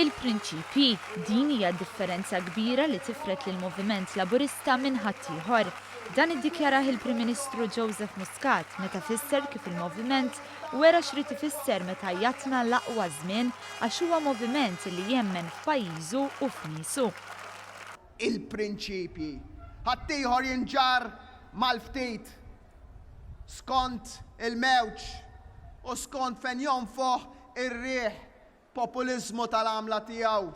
Il-prinċipji, din hija differenza kbira li tifret lill-moviment Laburista minn ħadd ieħor. Dan iddikjarah il-Prim Ministru Muscat meta fisser kif il-moviment wera x'rid ifisser meta għadna l-aqwa żmien għax huwa moviment li jemmen f'pajjiżu u f'niesu. Il-prinċipji. Ħadd ieħor jinġar mal-ftit skont il-mewġ u skont fejn jonfoħ ir-riħ populiżmu tal-għamla tiegħu.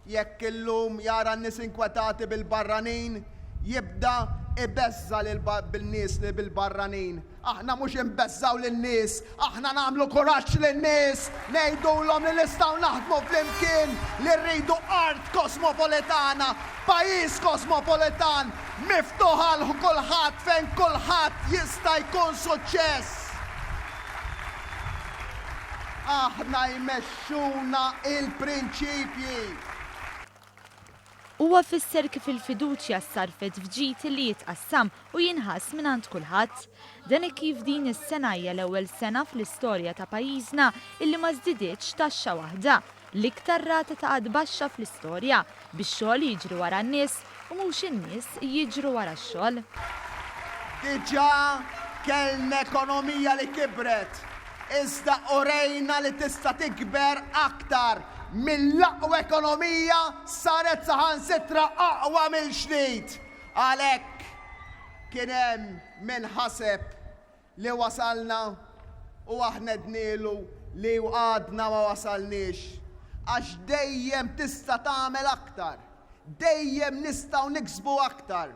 Jekk illum jara n-nies inkwetati bil-barranin, jibda ibeżza bil-nies li bil-barranin. Aħna mhux imbeżżaw lin-nies, aħna nagħmlu kuraġġ lin-nies, ngħidulhom li nistgħu naħdmu flimkien li rridu art kosmopolitana, pajjiż kosmopolitan, miftuħ għal kulħadd fejn kulħadd jista' jkun suċċess. Aħna jmexxuna il-prinċipji. Huwa fisser kif il-fiduċja sarfet f'ġid li jitqassam u jinħass mingħand kulħadd. Dan kif din is-sena hija l-ewwel sena fl-istorja ta' pajjiżna illi ma żdidietx taxxa waħda, l-iktar rata ta' qatt baxxa fl-istorja biex xogħol jiġri wara n-nies u mhux in-nies jiġru wara x-xogħol. Diġà kellna ekonomija li kibret. Iżda orejna li tista' tikber aktar mill-aqwa ekonomija saret saħansitra aqwa mill-ġdid. Għalhekk kien hemm min ħaseb li wasalna u aħna dnielu li għadna ma wasalnix. Għax dejjem tista' tagħmel aktar. Dejjem nistgħu niksbu aktar.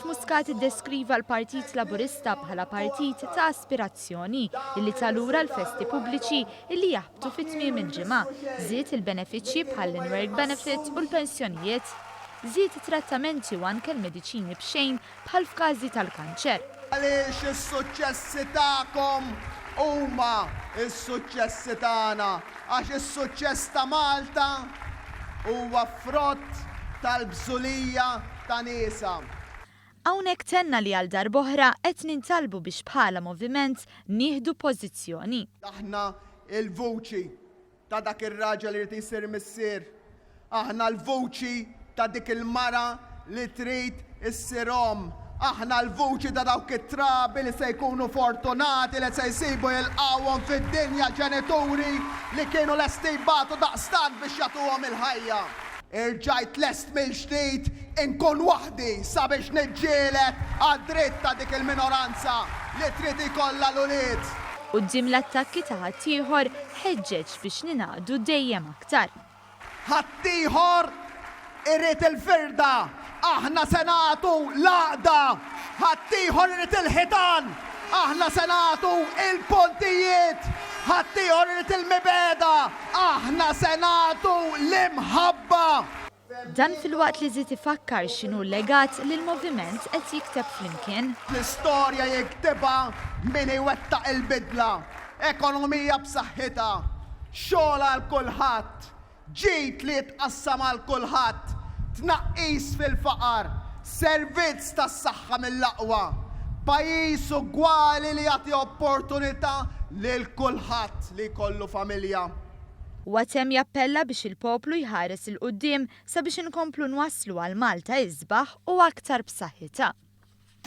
Muscat iddeskriva l-Partit Laburista bħala partit ta' aspirazzjoni illi talura l-festi pubbliċi illi jaħbtu fit-tmiem il-ġimgħa, żied il-benefiċċji bħall-in-work benefit u l-pensjonijiet, żied trattamenti u anke l-mediċini b'xejn bħal f'każi tal-kanċer. Għaliex is-suċċessi tagħkom huma s-suċċessi tagħna, għax is-suċċess ta' Malta huwa frott tal-bżulija ta' niesa. Hawnhekk tenna li għal darb'oħra qed nintalbu biex bħala moviment nieħdu pożizzjoni. Aħna l-vuċi ta' dak ir-raġel li jrid isir missier. Aħna l-vuċi ta' dik il-mara li trid issir om. Aħna l-vuċi ta' dawk it-trabi li se jkunu fortunati li se jsibu jilqawhom fid-dinja ġenituri li kienu lesti jbagħtu daqstant biex jagħtuhom il-ħajja. Irġajt lest mill-ġdid inkun waħdi sabiex niġġieled għad-dritt ta' dik il-minoranza li trid ikollha l-ulied. Quddiem l-attakki ta' ħadd ieħor ħeġġeġ biex ninaqdu dejjem aktar. Ħadd ieħor irid il-firda, aħna se nagħtu l-għaqda. Ħadd ieħor irid il-ħitan, aħna se nagħtu il-pontijiet. Ħadd ieħor irid il-mibeda, aħna se nagħtu l-imħabba. Dan filwaqt li żied ifakkar x'inhu l-legat li l-moviment qed jikteb flimkien. L-istorja jiktibha min iwettaq il-bidla, ekonomija b'saħħitha, xogħol għal kulħadd, ġid li jitqassam għal kulħadd, tnaqqis fil-faqar, servizz tas-saħħa mill-aqwa, pajjiż ugwali li jagħti opportunità lil kulħadd li jkollu familja. Watem jappella biex il-poplu jħares il-qudiem sabiex inkomplu nwasslu għal Malta iżbaħ u aktar b'saħħitha.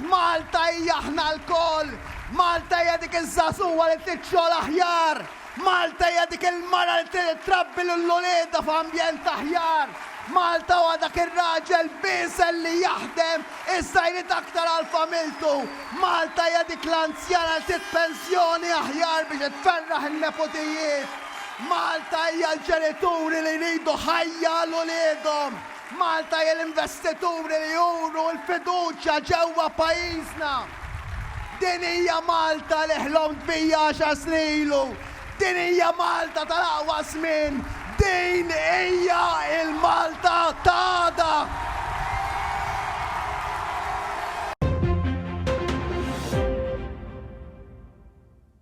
Malta hija aħna l-koll, Malta hija dik iż-żagħżugħa li trid xogħol aħjar, Malta hija dik il-mara li trid trabbi l-ulieda f'ambjent aħjar, Malta huwa dak ir-raġel biesel li jaħdem issa jrid aktar għal familtu, Malta hija dik l-anzjana li trid pensjoni aħjar biex tferraħ in-nepotijiet. Malta hija l-ġenituri li jridu ħajja l-uliedhom. Malta hija l-investituri li juru l-fiduċja ġewwa pajjiżna. Din hija Malta li ħlomt bija 10 snilu. Din hija Malta tal-aqwa żmien. Din hija il-Malta ta' għada.